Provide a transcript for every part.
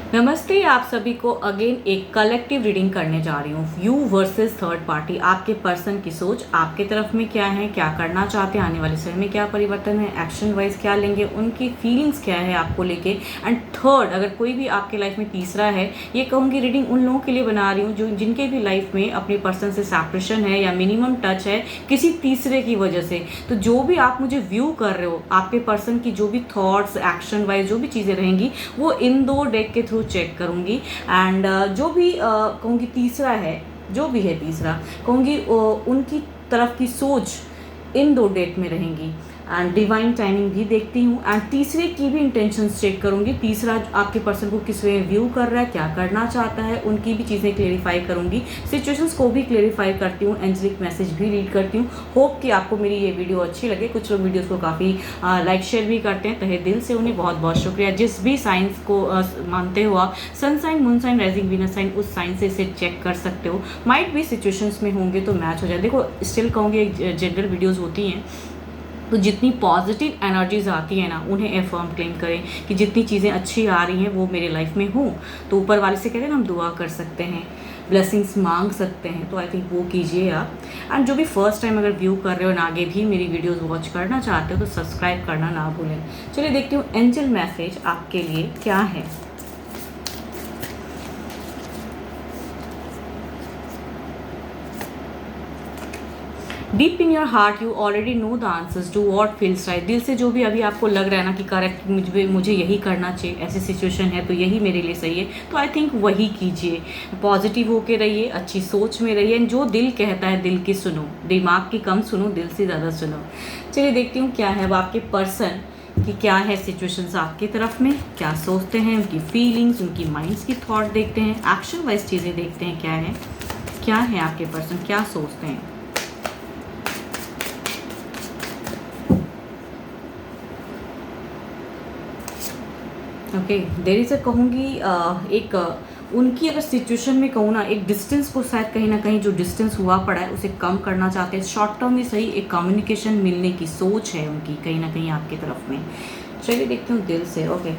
नमस्ते, आप सभी को अगेन एक कलेक्टिव रीडिंग करने जा रही हूँ। यू वर्सेस थर्ड पार्टी, आपके पर्सन की सोच आपके तरफ में क्या है, क्या करना चाहते हैं, आने वाले समय में क्या परिवर्तन है, एक्शन वाइज क्या लेंगे, उनकी फीलिंग्स क्या है आपको लेके। एंड थर्ड, अगर कोई भी आपके लाइफ में तीसरा है, ये कहूँगी रीडिंग उन लोगों के लिए बना रही हूँ जो जिनके भी लाइफ में अपने पर्सन से सेपरेशन है या मिनिमम टच है किसी तीसरे की वजह से। तो जो भी आप मुझे व्यू कर रहे हो, आपके पर्सन की जो भी थॉट्स, एक्शन वाइज जो भी चीज़ें रहेंगी, वो इन दो डेक के थ्रू चेक करूँगी। एंड जो भी कहूँगी तीसरा है, जो भी है तीसरा, कहूँगी उनकी तरफ की सोच इन दो डेट में रहेंगी। एंड डिवाइन टाइमिंग भी देखती हूँ एंड तीसरे की भी इंटेंशंस चेक करूँगी। तीसरा आपके पर्सन को किस वे व्यू कर रहा है, क्या करना चाहता है, उनकी भी चीज़ें क्लेरिफाई करूँगी। सिचुएशंस को भी क्लेरिफाई करती हूँ, एंजेलिक मैसेज भी रीड करती हूँ। होप कि आपको मेरी ये वीडियो अच्छी लगे। कुछ लोग वीडियोज़ को काफ़ी लाइक शेयर भी करते हैं, तहे दिल से उन्हें बहुत बहुत शुक्रिया। जिस भी साइंस को मानते हो आप, sun sign, moon sign, rising Venus sign, उस साइन से इसे चेक कर सकते हो। माइट भी सिचुएशंस में होंगे तो मैच हो जाए। देखो, स्टिल कहूँगी एक जनरल वीडियोज़ होती हैं, तो जितनी पॉजिटिव एनर्जीज आती हैं ना, उन्हें एफर्म क्लेम करें कि जितनी चीज़ें अच्छी आ रही हैं वो मेरे लाइफ में हों। तो ऊपर वाले से कहते हैं ना, हम दुआ कर सकते हैं, ब्लेसिंग्स मांग सकते हैं। तो आई थिंक वो कीजिए आप। एंड जो भी फर्स्ट टाइम अगर व्यू कर रहे हो और आगे भी मेरी वीडियोस वॉच करना चाहते हो तो सब्सक्राइब करना ना भूलें। चलिए देखती हूँ एंजल मैसेज आपके लिए क्या है। Deep in your heart you already know the answers to what feels right. दिल से जो भी अभी आपको लग रहा है ना कि करेक्ट, मुझे यही करना चाहिए, ऐसी सिचुएशन है तो यही मेरे लिए सही है, तो आई थिंक वही कीजिए। पॉजिटिव होके रहिए, अच्छी सोच में रहिए। जो दिल कहता है दिल की सुनो, दिमाग की कम सुनो, दिल से ज़्यादा सुनो। चलिए देखती हूँ क्या है अब आपके पर्सन कि क्या है सिचुएशंस आपकी तरफ में, क्या सोचते हैं, उनकी फीलिंग्स, उनकी माइंड्स की थॉट देखते हैं, एक्शन वाइज चीज़ें देखते हैं क्या है आपके पर्सन, क्या सोचते हैं। ओके, देर इज़ कहूँगी एक उनकी अगर सिचुएशन में कहूँ ना, एक डिस्टेंस को शायद कहीं ना कहीं जो डिस्टेंस हुआ पड़ा है उसे कम करना चाहते हैं। शॉर्ट टर्म में सही एक कम्युनिकेशन मिलने की सोच है उनकी कहीं ना कहीं आपकी तरफ में। चलिए देखते हूँ दिल से। ओके,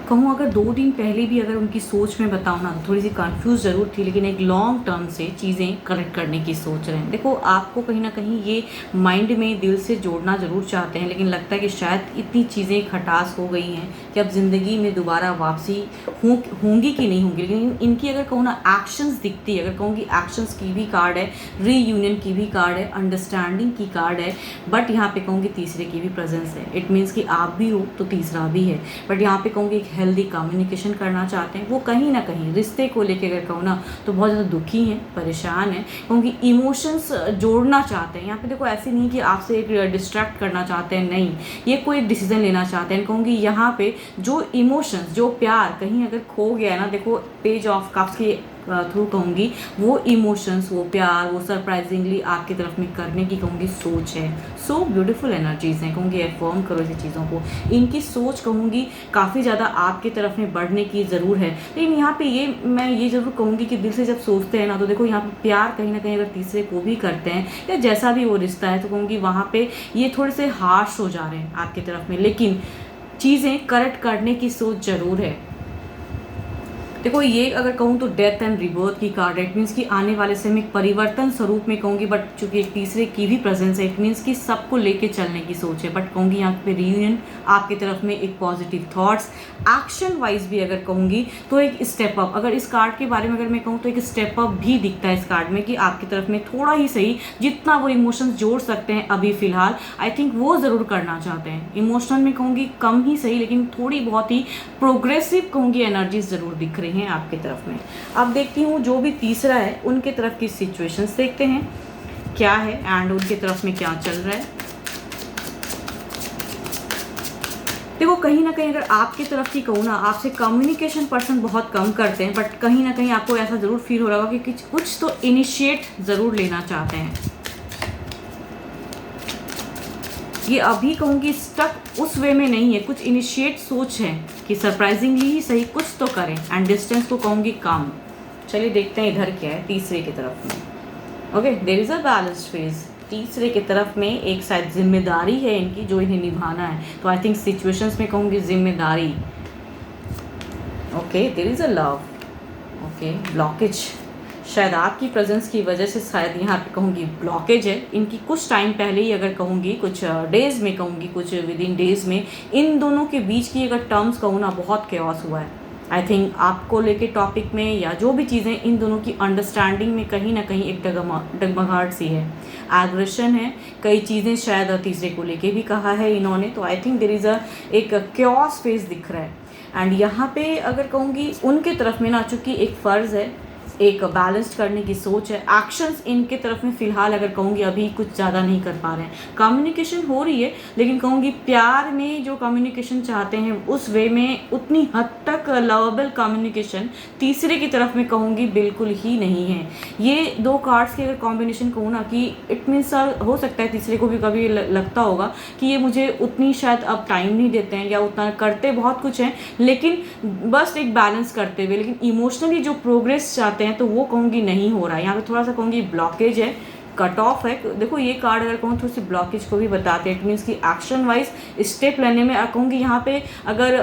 कहूँ अगर 2 दिन पहले भी अगर उनकी सोच में बताऊँ ना, तो थोड़ी सी कंफ्यूज ज़रूर थी, लेकिन एक लॉन्ग टर्म से चीज़ें करेक्ट करने की सोच रहे हैं। देखो, आपको कहीं ना कहीं ये माइंड में दिल से जोड़ना ज़रूर चाहते हैं, लेकिन लगता है कि शायद इतनी चीज़ें खटास हो गई हैं कि अब ज़िंदगी में दोबारा वापसी होंगी कि नहीं होंगी। लेकिन इनकी अगर कहूँ ना एक्शंस दिखती है, अगर कहूँगी एक्शंस की भी कार्ड है, रीयूनियन की भी कार्ड है, अंडरस्टैंडिंग की कार्ड है, बट यहाँ पे कहूँगी तीसरे की भी प्रेजेंस है। इट मीन्स कि आप भी हो तो तीसरा भी है। बट यहाँ पे कहूँगी एक हेल्दी कम्युनिकेशन करना चाहते हैं। वो कहीं ना कहीं रिश्ते को लेकर अगर कहूँ ना तो बहुत ज़्यादा दुखी हैं, परेशान हैं, क्योंकि इमोशंस जोड़ना चाहते हैं। यहाँ पे देखो, ऐसे नहीं कि आपसे एक डिस्ट्रैक्ट करना चाहते हैं, नहीं, ये कोई डिसीजन लेना चाहते हैं। कहूँगी यहाँ पे जो इमोशंस, जो प्यार कहीं अगर खो गया है ना, देखो पेज ऑफ कप्स के थ्रू कहूँगी वो इमोशंस, वो प्यार, वो सरप्राइजिंगली आपकी तरफ में करने की कहूँगी सोच है। सो ब्यूटीफुल एनर्जीज हैं, कहूँगी एफर्म करो ऐसी चीज़ों को। इनकी सोच कहूँगी काफ़ी ज़्यादा आपकी तरफ में बढ़ने की ज़रूर है। लेकिन यहाँ पे मैं ये ज़रूर कहूँगी कि दिल से जब सोचते हैं ना, तो देखो यहाँ पे प्यार कहीं ना कहीं अगर तीसरे को भी करते हैं या जैसा भी वो रिश्ता है, तो कहूँगी वहाँ पे ये थोड़े से हार्श हो जा रहे हैं आपकी तरफ में, लेकिन चीज़ें करेक्ट करने की सोच ज़रूर है। देखो, ये अगर कहूँ तो डेथ एंड रिबर्थ की कार्ड है। इट मीन्स कि आने वाले समय में परिवर्तन स्वरूप में कहूँगी, बट चूंकि एक तीसरे की भी प्रेजेंस है, इट मीन्स कि सबको लेके चलने की सोच है। बट कहूँगी यहाँ पे रियूनियन, आपकी तरफ में एक पॉजिटिव थॉट्स, एक्शन वाइज भी अगर कहूँगी तो एक स्टेप अप। अगर इस कार्ड के बारे में अगर मैं कहूँ तो एक स्टेप अप भी दिखता है इस कार्ड में, कि आपकी तरफ में थोड़ा ही सही जितना वो इमोशंस जोड़ सकते हैं अभी फिलहाल, आई थिंक वो ज़रूर करना चाहते हैं। इमोशनल में कहूँगी कम ही सही, लेकिन थोड़ी बहुत ही प्रोग्रेसिव कहूँगी एनर्जीज ज़रूर दिख रही हैं आपकी तरफ में। अब देखती हूँ जो भी तीसरा है उनके तरफ की सिचुएशंस देखते हैं क्या है एंड उनके तरफ में क्या चल रहा है। देखो, कहीं ना कहीं अगर आपकी तरफ की कहूँ ना, आपसे कम्युनिकेशन पर्सन बहुत कम करते हैं, बट कहीं ना कहीं आपको ऐसा ज़रूर फील हो रहा होगा कि कुछ तो इनिशिएट ज़रूर लेना चाहते हैं। ये अभी कहूँगी स्टक उस वे में नहीं है, कुछ इनिशिएट सोच है कि सरप्राइजिंगली ही सही कुछ तो करें, एंड डिस्टेंस को कहूँगी कम। चलिए देखते हैं इधर क्या है तीसरे की तरफ में। Okay, there is a balanced phase. तीसरे की तरफ में एक शायद जिम्मेदारी है इनकी जो इन्हें निभाना है। तो आई थिंक सिचुएशंस में कहूँगी जिम्मेदारी। Okay, there is a love. Okay, blockage शायद आपकी प्रेजेंस की वजह से शायद यहाँ पे कहूँगी ब्लॉकेज है इनकी। कुछ टाइम पहले ही अगर कहूँगी, कुछ डेज़ में कहूँगी, कुछ विद इन डेज़ में इन दोनों के बीच की अगर टर्म्स कहूँ ना, बहुत केओस हुआ है। आई थिंक आपको लेके टॉपिक में या जो भी चीज़ें, इन दोनों की अंडरस्टैंडिंग में कहीं ना कहीं एक डगमगाहट सी है, एग्रेशन है, कई चीज़ें शायद तीसरे को लेके भी कहा है इन्होंने। तो आई थिंक देयर इज़ एक केओस फेस दिख रहा है। एंड यहाँ पे अगर कहूँगी उनके तरफ में ना, चूँकि एक फ़र्ज़ है, एक बैलेंस करने की सोच है, एक्शंस इनके तरफ में फ़िलहाल अगर कहूँगी अभी कुछ ज़्यादा नहीं कर पा रहे हैं। कम्युनिकेशन हो रही है, लेकिन कहूँगी प्यार में जो कम्युनिकेशन चाहते हैं उस वे में उतनी हद तक लवेबल कम्युनिकेशन तीसरे की तरफ में कहूँगी बिल्कुल ही नहीं है। ये दो कार्ड्स के अगर कॉम्बिनेशन कहूँ ना कि इट मीन्स हो सकता है तीसरे को भी कभी लगता होगा कि ये मुझे उतनी शायद अब टाइम नहीं देते हैं, या उतना करते बहुत कुछ हैं लेकिन बस एक बैलेंस करते हुए, लेकिन इमोशनली जो प्रोग्रेस चाहते हैं तो वो कहूँगी नहीं हो रहा है। यहाँ पे थोड़ा सा कहूँगी ब्लॉकेज है, कट ऑफ है। देखो ये कार्ड अगर कहूँ थोड़ी सी ब्लॉकेज को भी बताते हैं। इट मीन्स कि एक्शन वाइज स्टेप लेने में कहूँगी यहाँ पे अगर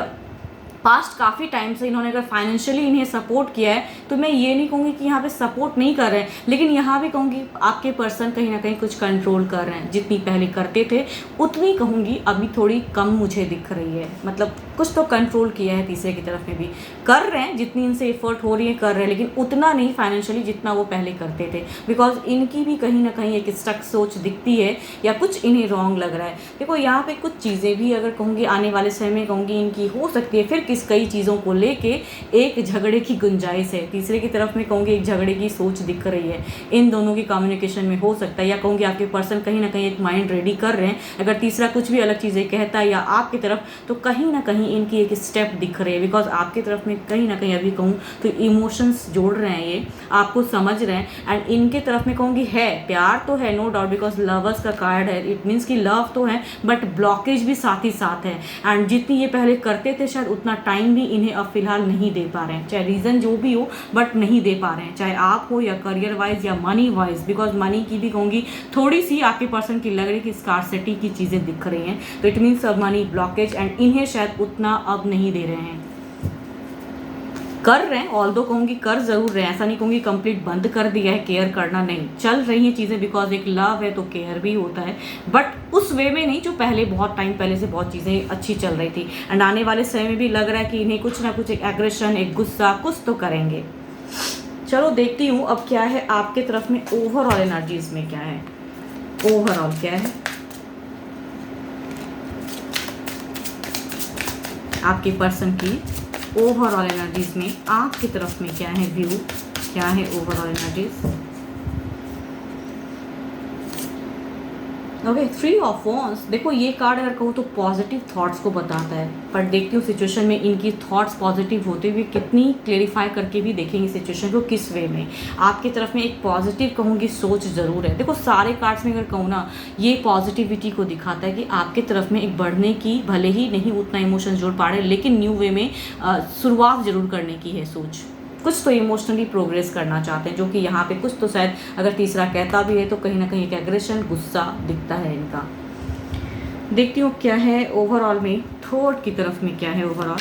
पास्ट काफ़ी टाइम से इन्होंने अगर फाइनेंशियली इन्हें सपोर्ट किया है तो मैं ये नहीं कहूँगी कि यहाँ पे सपोर्ट नहीं कर रहे हैं, लेकिन यहाँ भी कहूँगी आपके पर्सन कहीं ना कहीं कुछ कंट्रोल कर रहे हैं। जितनी पहले करते थे उतनी कहूँगी अभी थोड़ी कम मुझे दिख रही है। मतलब कुछ तो कंट्रोल किया है तीसरे की तरफ में भी, कर रहे हैं जितनी इनसे एफर्ट हो रही है कर रहे हैं, लेकिन उतना नहीं फाइनेंशियली जितना वो पहले करते थे। बिकॉज इनकी भी कहीं ना कहीं एक स्टक सोच दिखती है या कुछ इन्हें रॉन्ग लग रहा है। देखो यहाँ पे कुछ चीज़ें भी अगर कहूँगी आने वाले समय में कहूँगी इनकी हो सकती है फिर कई चीज़ों को लेके एक झगड़े की गुंजाइश है। तीसरे की तरफ में कहूँगी एक झगड़े की सोच दिख रही है इन दोनों की कम्युनिकेशन में, हो सकता है। या कहूँगी आपके पर्सन कहीं ना कहीं एक माइंड रेडी कर रहे हैं। अगर तीसरा कुछ भी अलग चीज़ें कहता है या आपकी तरफ, तो कहीं ना कहीं इनकी एक स्टेप दिख रही है। बिकॉज आपकी तरफ में कहीं ना कहीं अभी कहूँ तो इमोशंस जोड़ रहे हैं, ये आपको समझ रहे हैं। एंड इनके तरफ में कहूँगी है प्यार तो है, नो डाउट, बिकॉज लवर्स का कार्ड है। इट मीन्स कि लव तो है बट ब्लॉकेज भी साथ ही साथ है। एंड जितनी ये पहले करते थे शायद उतना टाइम भी इन्हें अब फिलहाल नहीं दे पा रहे हैं, चाहे रीज़न जो भी हो बट नहीं दे पा रहे हैं, चाहे आप हो या करियर वाइज या मनी वाइज। बिकॉज मनी की भी कहूँगी थोड़ी सी आपके पर्सन की लग रही है कि स्कार्सिटी की चीज़ें दिख रही हैं। तो इट मीन्स अब मनी ब्लॉकेज एंड इन्हें शायद उतना अब नहीं दे रहे हैं। कर रहे हैं, ऑल्दो कहूँगी कर ज़रूर रहे हैं, ऐसा नहीं कहूँगी कंप्लीट बंद कर दिया है केयर करना, नहीं, चल रही हैं चीज़ें। बिकॉज एक लव है तो केयर भी होता है बट उस वे में नहीं जो पहले बहुत टाइम पहले से बहुत चीज़ें अच्छी चल रही थी। एंड आने वाले समय में भी लग रहा है कि इन्हें कुछ ना कुछ एक एग्रेशन, एक गुस्सा कुछ तो करेंगे। चलो देखती हूँ अब क्या है आपके तरफ में ओवरऑल एनर्जीज में क्या है, ओवरऑल क्या है आपके पर्सन की ओवरऑल एनर्जीज में, आपकी तरफ में क्या है व्यू, क्या है overall energies. Okay, 3 of wands. देखो ये कार्ड अगर कहूँ तो पॉजिटिव थॉट्स को बताता है, पर देखती हूँ सिचुएशन में इनकी थॉट्स पॉजिटिव होते हुए कितनी क्लेरिफाई करके भी देखेंगे सिचुएशन को किस वे में। आपकी तरफ में एक पॉजिटिव कहूँगी सोच ज़रूर है। देखो सारे कार्ड्स में अगर कहूँ ना ये पॉजिटिविटी को दिखाता है कि आपकी तरफ में एक बढ़ने की, भले ही नहीं उतना इमोशन जोड़ पा रहे लेकिन न्यू वे में शुरुआत ज़रूर करने की है सोच। कुछ तो इमोशनली प्रोग्रेस करना चाहते हैं, जो कि यहाँ पे कुछ तो शायद अगर तीसरा कहता भी है तो कहीं ना कहीं एक एग्रेशन, गुस्सा दिखता है इनका। देखती हूँ क्या है ओवरऑल में, थर्ड की तरफ में क्या है ओवरऑल।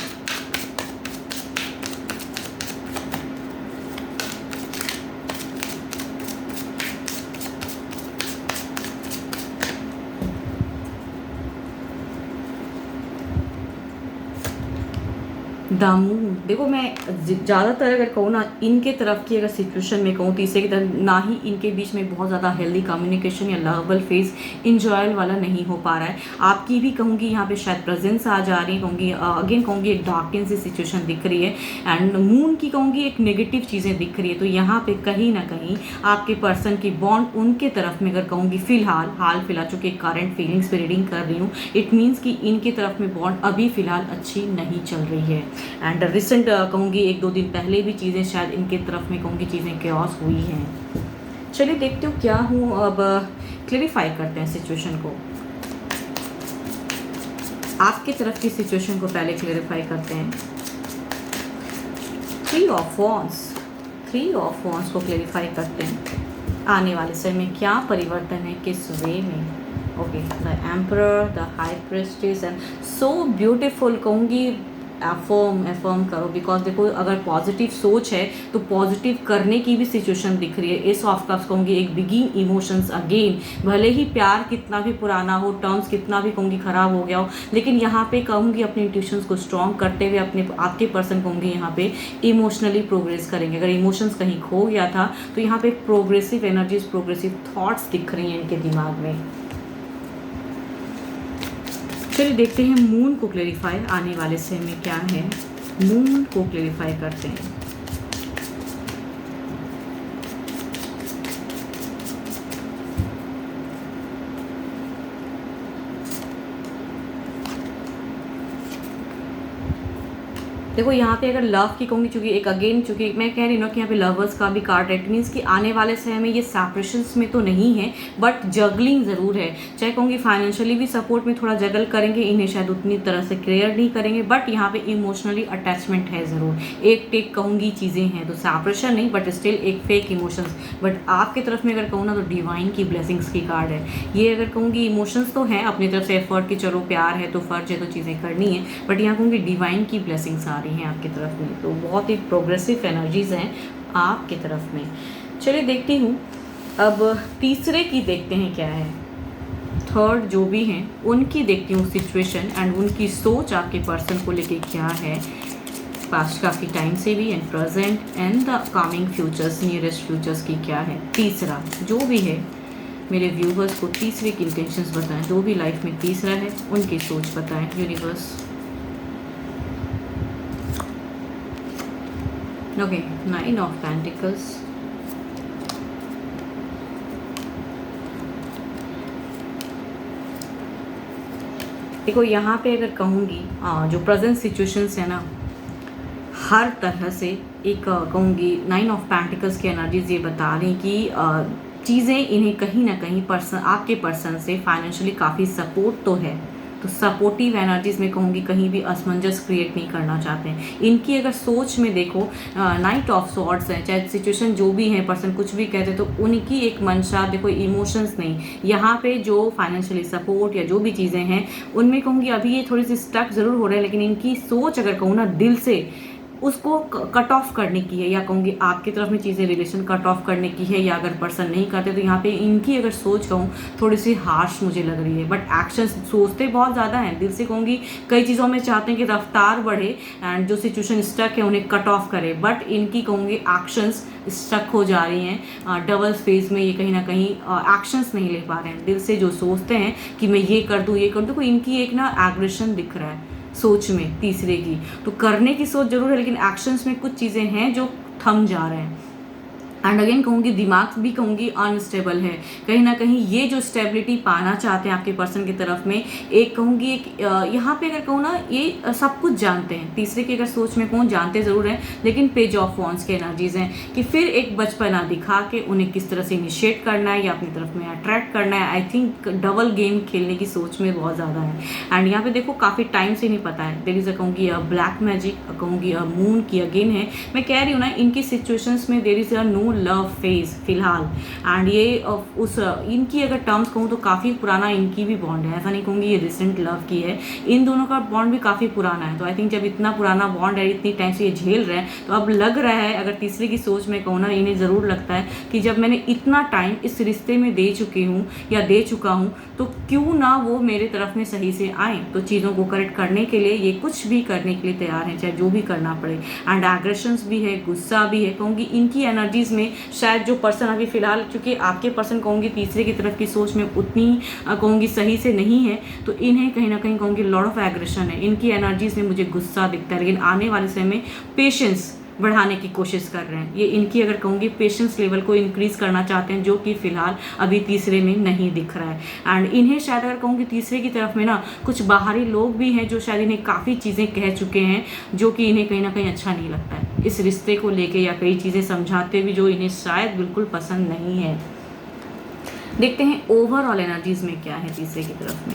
दामू, देखो मैं ज़्यादातर अगर कहूँ ना इनके तरफ की अगर सिचुएशन में कहूँ तीसरे की तरफ, ना ही इनके बीच में बहुत ज़्यादा हेल्दी कम्युनिकेशन या लवेबल फेस इंजॉयल वाला नहीं हो पा रहा है। आपकी भी कहूँगी यहाँ पे शायद प्रेजेंस आ जा रही है, कहूँगी अगेन कहूँगी एक डार्कन सी सिचुएशन दिख रही है। एंड मून की कहूँगी एक नेगेटिव चीज़ें दिख रही है। तो यहाँ पे कहीं ना कहीं आपके पर्सन की बॉन्ड उनके तरफ में अगर कहूँगी फ़िलहाल चूँकि करंट फीलिंग्स पे रीडिंग कर रही हूँ, इट मीन्स कि इनकी तरफ में बॉन्ड अभी फ़िलहाल अच्छी नहीं चल रही है। एंड रिसेंट कहूँगी 1-2 दिन पहले भी चीज़ें शायद इनके तरफ में कहूँगी चीज़ें केओस हुई हैं। चलिए देखते हो क्या हूँ, अब क्लेरिफाई करते हैं सिचुएशन को। आपकी तरफ की सिचुएशन को पहले क्लेरिफाई करते हैं। 3 ऑफ वॉन्ड्स को क्लेरिफाई करते हैं। आने वाले समय में क्या परिवर्तन है, किस वे में। Okay, the emperor, the high priestess and so beautiful कहूँगी। एफर्म करो, बिकॉज देखो अगर पॉजिटिव सोच है तो पॉजिटिव करने की भी सिचुएशन दिख रही है। एस ऑफ कप्स कहूँगी एक बिगिन इमोशंस अगेन, भले ही प्यार कितना भी पुराना हो, टर्म्स कितना भी कहूँगी ख़राब हो गया हो, लेकिन यहाँ पे कहूँगी अपने इंट्यूशंस को स्ट्रॉन्ग करते हुए अपने आपके पर्सन कहूँगी यहाँ पे इमोशनली प्रोग्रेस करेंगे। अगर इमोशंस कहीं खो गया था तो यहाँ पे प्रोग्रेसिव एनर्जीज, प्रोग्रेसिव थॉट्स दिख रही हैं इनके दिमाग में। चलिए देखते हैं मून को क्लेरिफाई आने वाले समय में क्या है। मून को क्लेरिफाई करते हैं। देखो यहाँ पे अगर लव की कहूँगी, चूँकि एक अगेन चूँकि मैं कह रही हूँ कि यहाँ पे लवर्स का भी कार्ड है, इट मीन्स कि आने वाले समय में ये सेपरेशंस में तो नहीं है बट जगलिंग ज़रूर है। चाहे कहूँगी फाइनेंशियली भी सपोर्ट में थोड़ा जगल करेंगे, इन्हें शायद उतनी तरह से केयर नहीं करेंगे, बट यहाँ पे इमोशनली अटैचमेंट है ज़रूर। एक टेक कहूँगी चीज़ें हैं, तो सेपरेशन नहीं बट स्टिल एक फेक इमोशंस। बट आपकी तरफ में अगर कहूँ ना तो डिवाइन की ब्लेसिंग्स की कार्ड है ये। अगर कहूँगी इमोशंस तो हैं अपनी तरफ से, एफर्ट की चलो प्यार है तो फ़र्ज है तो चीज़ें करनी है, बट यहाँ कहूँगी डिवाइन की ब्लेसिंग्स आ रही हैं आपकी तरफ में, तो बहुत ही प्रोग्रेसिव एनर्जीज हैं आपकी तरफ में। चलिए देखती हूँ अब तीसरे की देखते हैं क्या है। थर्ड जो भी हैं उनकी देखती हूँ सिचुएशन एंड उनकी सोच आपके पर्सन को लेके क्या है, पास्ट काफ़ी टाइम से भी and present and the coming futures, nearest futures की क्या है। तीसरा जो भी है मेरे व्यूवर्स को तीसरे की इंटेंशंस बताएं, जो भी लाइफ में तीसरा है उनकी सोच बताएं यूनिवर्स। ओके, 9 ऑफ पेंटिकल्स, देखो यहाँ पे अगर कहूँगी जो प्रेजेंट सिचुएशंस है ना, हर तरह से एक कहूँगी 9 ऑफ पेंटिकल्स की एनर्जीज ये बता रही कि चीज़ें इन्हें कहीं ना कहीं आपके पर्सन से फाइनेंशियली काफ़ी सपोर्ट तो है, तो सपोर्टिव एनर्जीज में कहूँगी कहीं भी असमंजस क्रिएट नहीं करना चाहते हैं। इनकी अगर सोच में देखो नाइट ऑफ सॉर्ड्स है, चाहे सिचुएशन जो भी है पर्सन कुछ भी कहते तो उनकी एक मंशा देखो इमोशंस नहीं, यहाँ पे जो फाइनेंशियली सपोर्ट या जो भी चीज़ें हैं उनमें कहूँगी अभी ये थोड़ी सी स्टक ज़रूर हो रहा है, लेकिन इनकी सोच अगर कहूँ ना दिल से उसको कट ऑफ करने की है, या कहूँगी आपकी तरफ में चीज़ें रिलेशन कट ऑफ करने की है, या अगर पर्सन नहीं करते तो यहाँ पे इनकी अगर सोच कहूँ थोड़ी सी हार्श मुझे लग रही है, बट एक्शंस सोचते बहुत ज़्यादा हैं, दिल से कहूँगी कई चीज़ों में चाहते हैं कि रफ्तार बढ़े एंड जो सिचुएशन स्टक है उन्हें कट ऑफ करे, बट इनकी कहूँगी एक्शंस स्टक हो जा रही हैं। डबल स्पेस में ये कहीं ना कहीं एक्शंस नहीं ले पा रहे हैं, दिल से जो सोचते हैं कि मैं ये कर दूँ ये कर दूँ, इनकी एक ना एग्रेशन दिख रहा है सोच में तीसरे की, तो करने की सोच जरूर है लेकिन एक्शंस में कुछ चीज़ें हैं जो थम जा रहे हैं। एंड अगेन कहूँगी दिमाग भी कहूँगी अनस्टेबल है, कहीं ना कहीं ये जो स्टेबिलिटी पाना चाहते हैं आपके पर्सन की तरफ में, एक कहूँगी एक यहाँ पे अगर कहूँ ना ये सब कुछ जानते हैं, तीसरे की अगर सोच में कहूँ जानते ज़रूर हैं, लेकिन पेज ऑफ वॉन्ड्स के एनर्जीज़ हैं कि फिर एक बचपना दिखा के उन्हें किस तरह से इनिशिएट करना है या अपनी तरफ में अट्रैक्ट करना है। आई थिंक डबल गेम खेलने की सोच में बहुत ज़्यादा है। एंड यहाँ पे देखो काफ़ी टाइम से नहीं पता है, देयर इज़ कहूँगी ब्लैक मैजिक कहूँगी मून की अगेन है। मैं कह रही हूँ ना इनकी सिचुएशंस में there is no love phase फिलहाल, एंड ये उस इनकी अगर टर्म्स कहूँ तो काफ़ी पुराना इनकी भी बॉन्ड है, ऐसा नहीं कहूँगी ये रिसेंट लव की है, इन दोनों का बॉन्ड भी काफ़ी पुराना है। तो आई थिंक जब इतना पुराना बॉन्ड है, इतनी टाइम से ये झेल रहे हैं, तो अब लग रहा है अगर तीसरे की सोच में कहूँ ना इन्हें ज़रूर लगता है कि जब मैंने इतना टाइम इस रिश्ते में दे चुकी हूँ या दे चुका हूँ तो क्यों ना वो मेरे तरफ में सही से आए। तो चीज़ों को करेक्ट करने के लिए ये कुछ भी करने के लिए तैयार हैं, चाहे जो भी करना पड़े। एंड एग्रेशंस भी है, गुस्सा भी है, कहूँगी इनकी एनर्जीज़ में शायद जो पर्सन अभी फ़िलहाल क्योंकि आपके पर्सन कहूँगी तीसरे की तरफ की सोच में उतनी कहूँगी सही से नहीं है, तो इन्हें कहीं ना कहीं कहूँगी लॉट ऑफ एग्रेशन है, इनकी एनर्जीज़ में मुझे गुस्सा दिखता है, लेकिन आने वाले समय में पेशेंस बढ़ाने की कोशिश कर रहे हैं। ये इनकी अगर कहूँगी पेशेंस लेवल को इंक्रीज़ करना चाहते हैं, जो कि फ़िलहाल अभी तीसरे में नहीं दिख रहा है। एंड इन्हें शायद अगर कहूँगी तीसरे की तरफ में ना कुछ बाहरी लोग भी हैं जो शायद इन्हें काफ़ी चीज़ें कह चुके हैं जो कि इन्हें कहीं ना कहीं अच्छा नहीं लगता है इस रिश्ते को लेके, या कई चीज़ें समझाते भी जो इन्हें शायद बिल्कुल पसंद नहीं है। देखते हैं ओवरऑल एनर्जीज़ में क्या है तीसरे की तरफ में।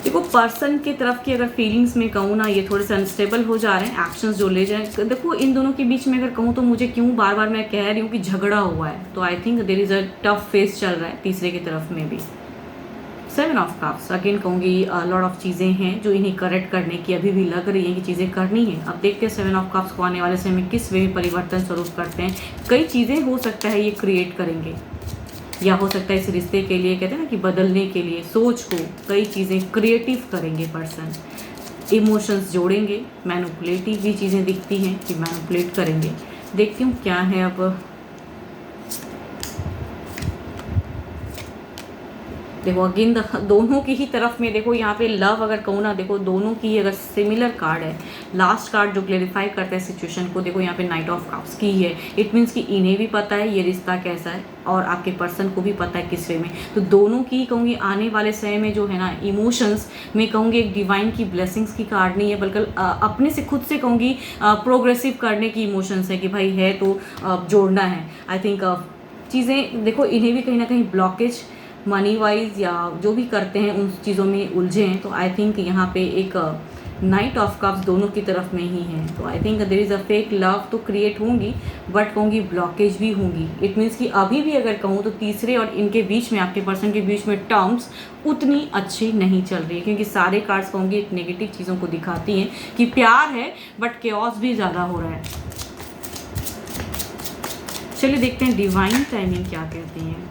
देखो पर्सन की तरफ की अगर फीलिंग्स में कहूँ ना, ये थोड़े से अनस्टेबल हो जा रहे हैं, एक्शंस जो ले जाए। देखो इन दोनों के बीच में अगर कहूँ तो मुझे क्यों बार बार मैं कह रही हूँ कि झगड़ा हुआ है, तो I think there is a tough phase चल रहा है तीसरे की तरफ में भी। 7 ऑफ कप्स अगेन कहूँगी लॉट ऑफ चीज़ें हैं जो इन्हें करेक्ट करने की अभी भी लग रही हैं कि चीज़ें करनी है। अब देखते हैं 7 ऑफ कप्स को आने वाले समय में किस वे में परिवर्तन स्वरूप करते हैं। कई चीज़ें हो सकता है ये क्रिएट करेंगे, या हो सकता है इस रिश्ते के लिए कहते हैं ना कि बदलने के लिए सोच को कई चीज़ें क्रिएटिव करेंगे पर्सन। इमोशंस जोड़ेंगे, मैनिपुलेटिव भी चीज़ें दिखती हैं कि मैनिपुलेट करेंगे। देखती हूँ क्या है अब। देखो अगेन दोनों की ही तरफ में देखो यहाँ पे लव अगर कहूँ ना, देखो दोनों की अगर सिमिलर कार्ड है। लास्ट कार्ड जो क्लेरिफाई करता है सिचुएशन को, देखो यहाँ पे नाइट ऑफ कप्स की है। इट मीन्स कि इन्हें भी पता है ये रिश्ता कैसा है और आपके पर्सन को भी पता है किस वे में। तो दोनों की कहूँगी आने वाले समय में जो है ना इमोशंस में कहूँगी एक डिवाइन की ब्लेसिंग्स की कार्ड नहीं है, बल्कि अपने से खुद से कहूँगी प्रोग्रेसिव करने की इमोशंस है कि भाई है तो जोड़ना है। आई थिंक चीज़ें देखो इन्हें भी कहीं ना कहीं ब्लॉकेज मनी वाइज या जो भी करते हैं उन चीज़ों में उलझे हैं। तो आई थिंक यहाँ पे एक नाइट ऑफ कप्स दोनों की तरफ में ही है। तो I think there is a fake love तो क्रिएट होंगी, बट कहूँगी ब्लॉकेज भी होंगी। इट मीन्स कि अभी भी अगर कहूँ तो तीसरे और इनके बीच में, आपके पर्सन के बीच में टर्म्स उतनी अच्छी नहीं चल रही है, क्योंकि सारे कार्ड्स कहूँगी एक नेगेटिव चीज़ों को दिखाती हैं कि प्यार है बट केओस भी ज़्यादा हो रहा है। चलिए देखते हैं डिवाइन टाइमिंग क्या कहती हैं।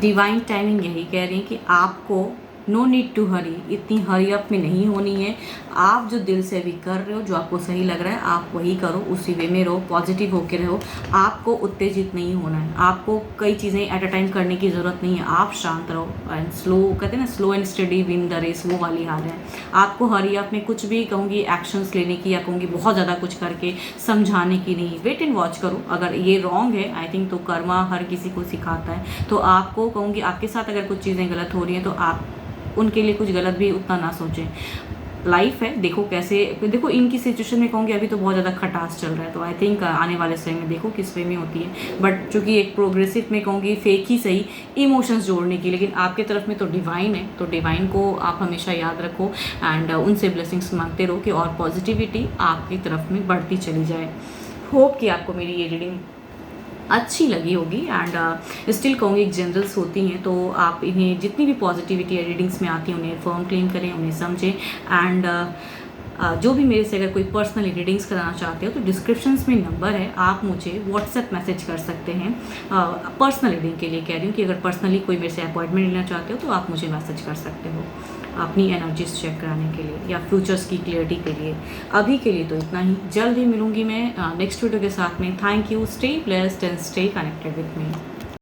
डिवाइन टाइमिंग यही कह रही है कि आपको नो नीड टू हरी, इतनी हरी अप में नहीं होनी है। आप जो दिल से अभी कर रहे हो, जो आपको सही लग रहा है आप वही करो, उसी वे में रहो, पॉजिटिव होकर रहो। आपको उत्तेजित नहीं होना है, आपको कई चीज़ें एट अ टाइम करने की ज़रूरत नहीं है। आप शांत रहो एंड स्लो, कहते हैं ना slow and steady win the race, वो वाली हाल है। आपको हरी अप में कुछ भी कहूँगी एक्शंस लेने की या कहूँगी बहुत ज़्यादा कुछ करके समझाने की नहीं। वेट एंड वॉच करो। अगर ये रॉन्ग है आई थिंक तो कर्मा हर किसी को सिखाता है। तो आपको कहूँगी आपके साथ अगर कुछ चीज़ें गलत हो रही हैं तो आप उनके लिए कुछ गलत भी उतना ना सोचें। लाइफ है, देखो कैसे, देखो इनकी सिचुएशन में कहूँगी अभी तो बहुत ज़्यादा खटास चल रहा है। तो आई थिंक आने वाले समय में देखो किस वे में होती है। बट चूँकि एक प्रोग्रेसिव में कहूँगी फेक ही सही इमोशंस जोड़ने की, लेकिन आपके तरफ में तो डिवाइन है। तो डिवाइन को आप हमेशा याद रखो एंड उनसे ब्लेसिंग्स मांगते रहो कि और पॉजिटिविटी आपकी तरफ में बढ़ती चली जाए। होप कि आपको मेरी ये रीडिंग अच्छी लगी होगी एंड स्टिल कहूँगी एक जनरल्स होती हैं, तो आप इन्हें जितनी भी पॉजिटिविटी रीडिंग्स में आती हैं उन्हें फर्म क्लेम करें, उन्हें समझें एंड जो भी मेरे से अगर कोई पर्सनली रीडिंग्स कराना चाहते हो तो डिस्क्रिप्शंस में नंबर है, आप मुझे व्हाट्सएप मैसेज कर सकते हैं। पर्सनल रीडिंग के लिए कह रही हूँ कि अगर पर्सनली कोई मेरे से अपॉइंटमेंट लेना चाहते हो तो आप मुझे मैसेज कर सकते हो अपनी एनर्जीज चेक कराने के लिए या फ्यूचर्स की क्लियरिटी के लिए। अभी के लिए तो इतना ही, जल्द ही मिलूंगी मैं नेक्स्ट वीडियो के साथ में। Thank you, stay blessed and stay connected with me.